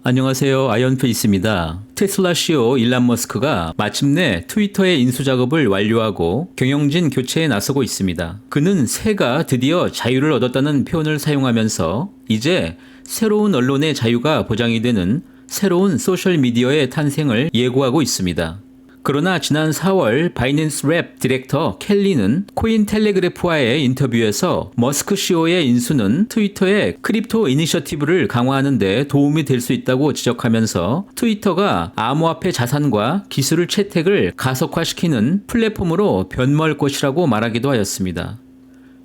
안녕하세요. 아이언페이스입니다. 테슬라 CEO 일론 머스크가 마침내 트위터의 인수 작업을 완료하고 경영진 교체에 나서고 있습니다. 그는 새가 드디어 자유를 얻었다는 표현을 사용하면서 이제 새로운 언론의 자유가 보장이 되는 새로운 소셜미디어의 탄생을 예고하고 있습니다. 그러나 지난 4월 바이낸스 랩 디렉터 켈리는 코인텔레그래프와의 인터뷰에서 머스크 CEO의 인수는 트위터의 크립토 이니셔티브를 강화하는 데 도움이 될 수 있다고 지적하면서 트위터가 암호화폐 자산과 기술 채택을 가속화시키는 플랫폼으로 변모할 것이라고 말하기도 하였습니다.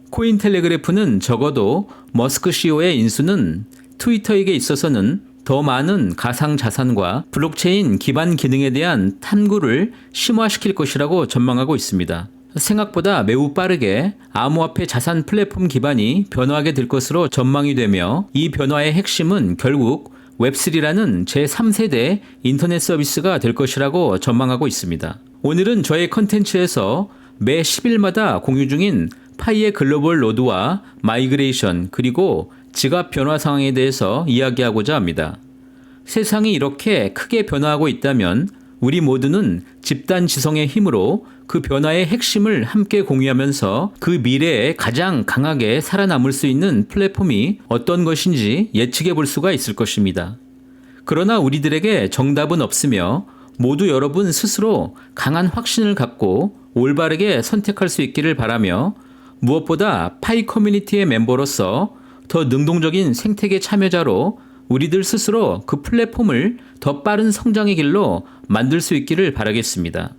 코인텔레그래프는 적어도 머스크 CEO의 인수는 트위터에게 있어서는 더 많은 가상자산과 블록체인 기반 기능에 대한 탐구를 심화시킬 것이라고 전망하고 있습니다. 생각보다 매우 빠르게 암호화폐 자산 플랫폼 기반이 변화하게 될 것으로 전망이 되며 이 변화의 핵심은 결국 웹3라는 제3세대 인터넷 서비스가 될 것이라고 전망하고 있습니다. 오늘은 저의 컨텐츠에서 매 10일마다 공유 중인 파이의 글로벌 로드와 마이그레이션 그리고 지갑 변화 상황에 대해서 이야기하고자 합니다. 세상이 이렇게 크게 변화하고 있다면 우리 모두는 집단 지성의 힘으로 그 변화의 핵심을 함께 공유하면서 그 미래에 가장 강하게 살아남을 수 있는 플랫폼이 어떤 것인지 예측해 볼 수가 있을 것입니다. 그러나 우리들에게 정답은 없으며 모두 여러분 스스로 강한 확신을 갖고 올바르게 선택할 수 있기를 바라며 무엇보다 파이 커뮤니티의 멤버로서 더 능동적인 생태계 참여자로 우리들 스스로 그 플랫폼을 더 빠른 성장의 길로 만들 수 있기를 바라겠습니다.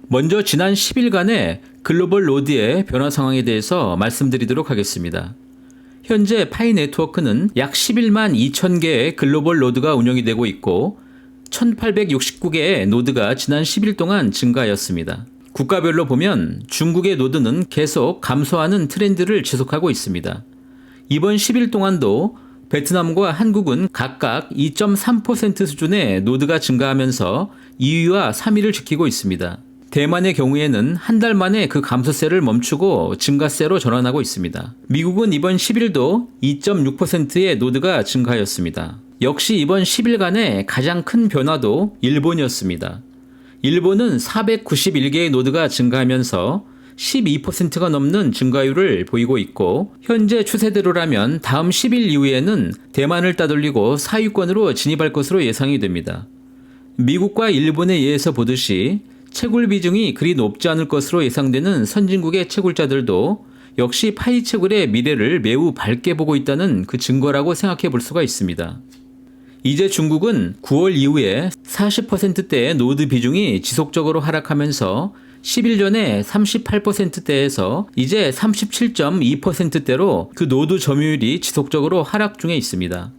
먼저 지난 10일간의 글로벌 로드의 변화 상황에 대해서 말씀드리도록 하겠습니다. 현재 파이 네트워크는 약 11만 2천 개의 글로벌 로드가 운영이 되고 있고 1869개의 노드가 지난 10일 동안 증가하였습니다. 국가별로 보면 중국의 노드는 계속 감소하는 트렌드를 지속하고 있습니다. 이번 10일 동안도 베트남과 한국은 각각 2.3% 수준의 노드가 증가하면서 2위와 3위를 지키고 있습니다. 대만의 경우에는 한 달 만에 그 감소세를 멈추고 증가세로 전환하고 있습니다. 미국은 이번 10일도 2.6%의 노드가 증가하였습니다. 역시 이번 10일간의 가장 큰 변화도 일본이었습니다. 일본은 491개의 노드가 증가하면서 12%가 넘는 증가율을 보이고 있고 현재 추세대로라면 다음 10일 이후에는 대만을 따돌리고 4위권으로 진입할 것으로 예상이 됩니다. 미국과 일본에 의해서 보듯이 채굴 비중이 그리 높지 않을 것으로 예상되는 선진국의 채굴자들도 역시 파이 채굴의 미래를 매우 밝게 보고 있다는 그 증거라고 생각해 볼 수가 있습니다. 이제 중국은 9월 이후에 40%대의 노드 비중이 지속적으로 하락하면서 10일 전에 38%대에서 이제 37.2%대로 그 노드 점유율이 지속적으로 하락 중에 있습니다.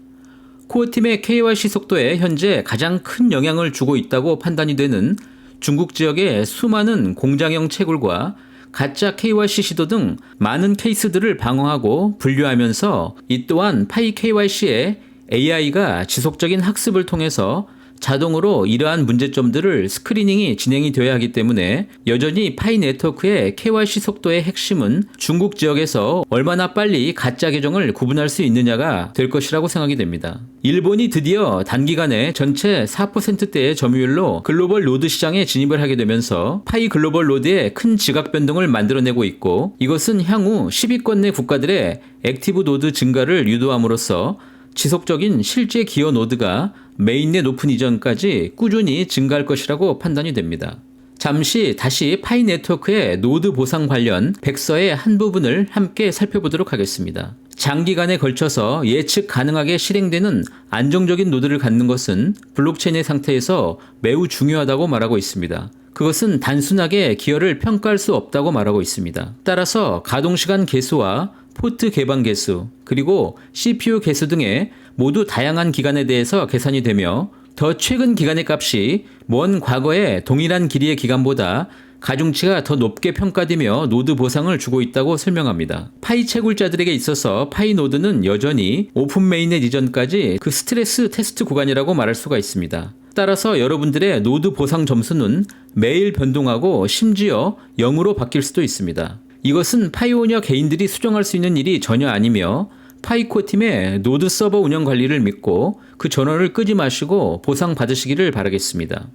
코어팀의 KYC 속도에 현재 가장 큰 영향을 주고 있다고 판단이 되는 중국 지역의 수많은 공장형 채굴과 가짜 KYC 시도 등 많은 케이스들을 방어하고 분류하면서 이 또한 파이 KYC의 AI가 지속적인 학습을 통해서 자동으로 이러한 문제점들을 스크리닝이 진행이 되어야 하기 때문에 여전히 파이 네트워크의 KYC 속도의 핵심은 중국 지역에서 얼마나 빨리 가짜 계정을 구분할 수 있느냐가 될 것이라고 생각이 됩니다. 일본이 드디어 단기간에 전체 4%대의 점유율로 글로벌 로드 시장에 진입을 하게 되면서 파이 글로벌 로드의 큰 지각 변동을 만들어내고 있고 이것은 향후 10위권 내 국가들의 액티브 노드 증가를 유도함으로써 지속적인 실제 기여 노드가 메인의 높은 이전까지 꾸준히 증가할 것이라고 판단이 됩니다. 잠시 다시 파이 네트워크의 노드 보상 관련 백서의 한 부분을 함께 살펴보도록 하겠습니다. 장기간에 걸쳐서 예측 가능하게 실행되는 안정적인 노드를 갖는 것은 블록체인의 상태에서 매우 중요하다고 말하고 있습니다. 그것은 단순하게 기여를 평가할 수 없다고 말하고 있습니다. 따라서 가동시간 개수와 포트 개방 개수, 그리고 CPU 개수 등의 모두 다양한 기간에 대해서 계산이 되며 더 최근 기간의 값이 먼 과거의 동일한 길이의 기간보다 가중치가 더 높게 평가되며 노드 보상을 주고 있다고 설명합니다. 파이 채굴자들에게 있어서 파이 노드는 여전히 오픈 메인넷 이전까지 그 스트레스 테스트 구간이라고 말할 수가 있습니다. 따라서 여러분들의 노드 보상 점수는 매일 변동하고 심지어 0으로 바뀔 수도 있습니다. 이것은 파이오니어 개인들이 수정할 수 있는 일이 전혀 아니며 파이코 팀의 노드 서버 운영 관리를 믿고 그 전원을 끄지 마시고 보상 받으시기를 바라겠습니다.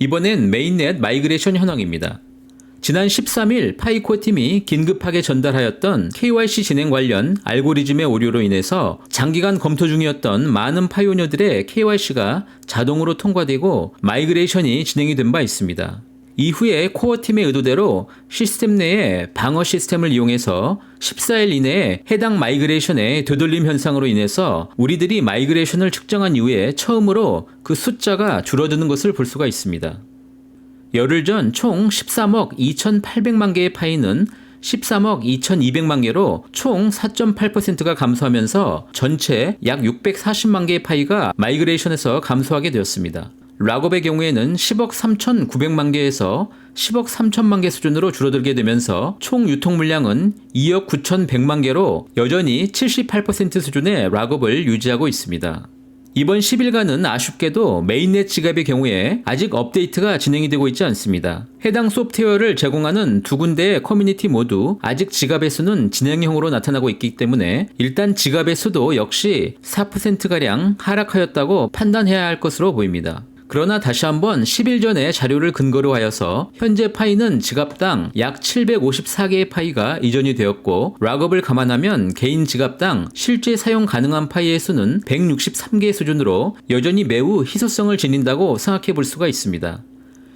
이번엔 메인넷 마이그레이션 현황입니다. 지난 13일 파이코 팀이 긴급하게 전달하였던 KYC 진행 관련 알고리즘의 오류로 인해서 장기간 검토 중이었던 많은 파이오니어들의 KYC가 자동으로 통과되고 마이그레이션이 진행이 된 바 있습니다. 이후에 코어 팀의 의도대로 시스템 내에 방어 시스템을 이용해서 14일 이내에 해당 마이그레이션의 되돌림 현상으로 인해서 우리들이 마이그레이션을 측정한 이후에 처음으로 그 숫자가 줄어드는 것을 볼 수가 있습니다. 열흘 전 총 13억 2,800만 개의 파이는 13억 2,200만 개로 총 4.8%가 감소하면서 전체 약 640만 개의 파이가 마이그레이션에서 감소하게 되었습니다. 락업의 경우에는 10억 3,900만 개에서 10억 3천만 개 수준으로 줄어들게 되면서 총 유통 물량은 2억 9,100만 개로 여전히 78% 수준의 락업을 유지하고 있습니다. 이번 10일간은 아쉽게도 메인넷 지갑의 경우에 아직 업데이트가 진행이 되고 있지 않습니다. 해당 소프트웨어를 제공하는 두 군데의 커뮤니티 모두 아직 지갑의 수는 진행형으로 나타나고 있기 때문에 일단 지갑의 수도 역시 4%가량 하락하였다고 판단해야 할 것으로 보입니다. 그러나 다시 한번 10일 전의 자료를 근거로 하여서 현재 파이는 지갑당 약 754개의 파이가 이전이 되었고 락업을 감안하면 개인 지갑당 실제 사용 가능한 파이의 수는 163개 수준으로 여전히 매우 희소성을 지닌다고 생각해 볼 수가 있습니다.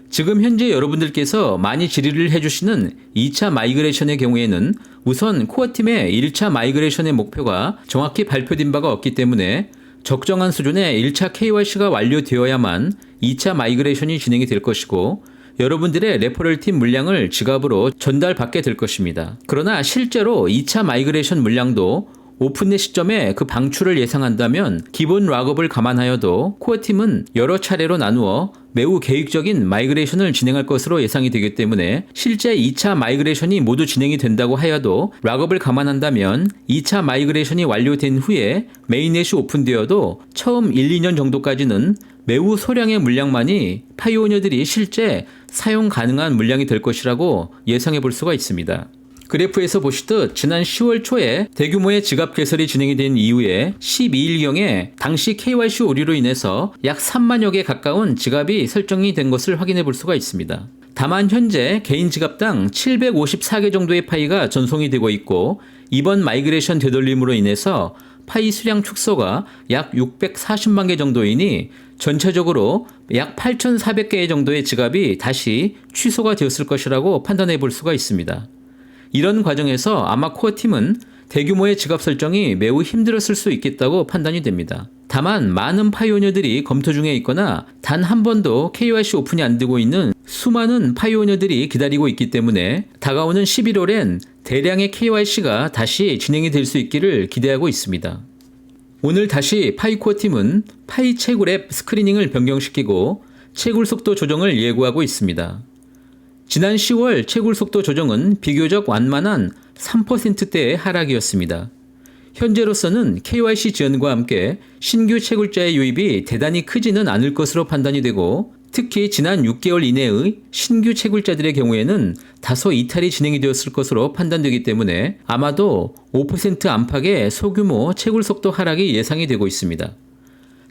지금 현재 여러분들께서 많이 질의를 해주시는 2차 마이그레이션의 경우에는 우선 코어팀의 1차 마이그레이션의 목표가 정확히 발표된 바가 없기 때문에 적정한 수준의 1차 KYC가 완료되어야만 2차 마이그레이션이 진행이 될 것이고 여러분들의 레퍼럴 팀 물량을 지갑으로 전달받게 될 것입니다. 그러나 실제로 2차 마이그레이션 물량도 오픈넷 시점에 그 방출을 예상한다면 기본 락업을 감안하여도 코어팀은 여러 차례로 나누어 매우 계획적인 마이그레이션을 진행할 것으로 예상이 되기 때문에 실제 2차 마이그레이션이 모두 진행이 된다고 하여도 락업을 감안한다면 2차 마이그레이션이 완료된 후에 메인넷이 오픈되어도 처음 1, 2년 정도까지는 매우 소량의 물량만이 파이오니어들이 실제 사용 가능한 물량이 될 것이라고 예상해 볼 수가 있습니다. 그래프에서 보시듯 지난 10월 초에 대규모의 지갑 개설이 진행이 된 이후에 12일경에 당시 KYC 오류로 인해서 약 3만여 개 가까운 지갑이 설정이 된 것을 확인해 볼 수가 있습니다. 다만 현재 개인 지갑당 754개 정도의 파이가 전송이 되고 있고 이번 마이그레이션 되돌림으로 인해서 파이 수량 축소가 약 640만 개 정도이니 전체적으로 약 8,400개 정도의 지갑이 다시 취소가 되었을 것이라고 판단해 볼 수가 있습니다. 이런 과정에서 아마 코어팀은 대규모의 지갑 설정이 매우 힘들었을 수 있겠다고 판단이 됩니다. 다만 많은 파이오니어들이 검토 중에 있거나 단 한 번도 KYC 오픈이 안 되고 있는 수많은 파이오니어들이 기다리고 있기 때문에 다가오는 11월엔 대량의 KYC가 다시 진행이 될 수 있기를 기대하고 있습니다. 오늘 다시 파이코어 팀은 파이 채굴 앱 스크리닝을 변경시키고 채굴 속도 조정을 예고하고 있습니다. 지난 10월 채굴 속도 조정은 비교적 완만한 3%대의 하락이었습니다. 현재로서는 KYC 지연과 함께 신규 채굴자의 유입이 대단히 크지는 않을 것으로 판단이 되고 특히 지난 6개월 이내의 신규 채굴자들의 경우에는 다소 이탈이 진행이 되었을 것으로 판단되기 때문에 아마도 5% 안팎의 소규모 채굴 속도 하락이 예상이 되고 있습니다.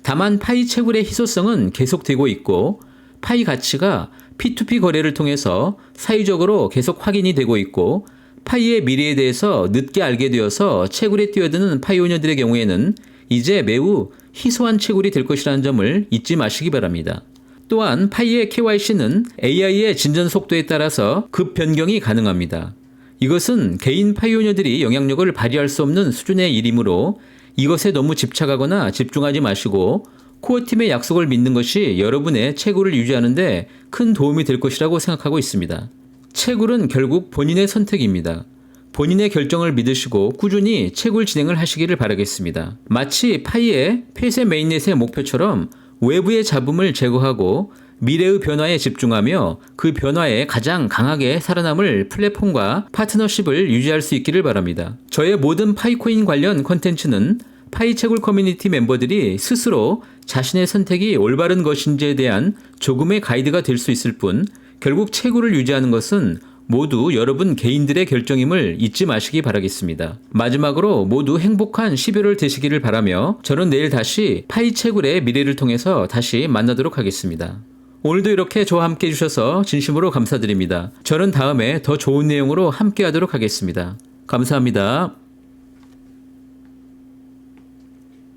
다만 파이 채굴의 희소성은 계속되고 있고 파이 가치가 P2P 거래를 통해서 사회적으로 계속 확인이 되고 있고 파이의 미래에 대해서 늦게 알게 되어서 채굴에 뛰어드는 파이오니어들의 경우에는 이제 매우 희소한 채굴이 될 것이라는 점을 잊지 마시기 바랍니다. 또한 파이의 KYC는 AI의 진전 속도에 따라서 급 변경이 가능합니다. 이것은 개인 파이오니어들이 영향력을 발휘할 수 없는 수준의 일이므로 이것에 너무 집착하거나 집중하지 마시고 코어팀의 약속을 믿는 것이 여러분의 채굴을 유지하는 데 큰 도움이 될 것이라고 생각하고 있습니다. 채굴은 결국 본인의 선택입니다. 본인의 결정을 믿으시고 꾸준히 채굴 진행을 하시기를 바라겠습니다. 마치 파이의 폐쇄 메인넷의 목표처럼 외부의 잡음을 제거하고 미래의 변화에 집중하며 그 변화에 가장 강하게 살아남을 플랫폼과 파트너십을 유지할 수 있기를 바랍니다. 저의 모든 파이코인 관련 콘텐츠는 파이채굴 커뮤니티 멤버들이 스스로 자신의 선택이 올바른 것인지에 대한 조금의 가이드가 될 수 있을 뿐 결국 채굴을 유지하는 것은 모두 여러분 개인들의 결정임을 잊지 마시기 바라겠습니다. 마지막으로 모두 행복한 12월 되시기를 바라며 저는 내일 다시 파이채굴의 미래를 통해서 다시 만나도록 하겠습니다. 오늘도 이렇게 저와 함께 해주셔서 진심으로 감사드립니다. 저는 다음에 더 좋은 내용으로 함께 하도록 하겠습니다. 감사합니다.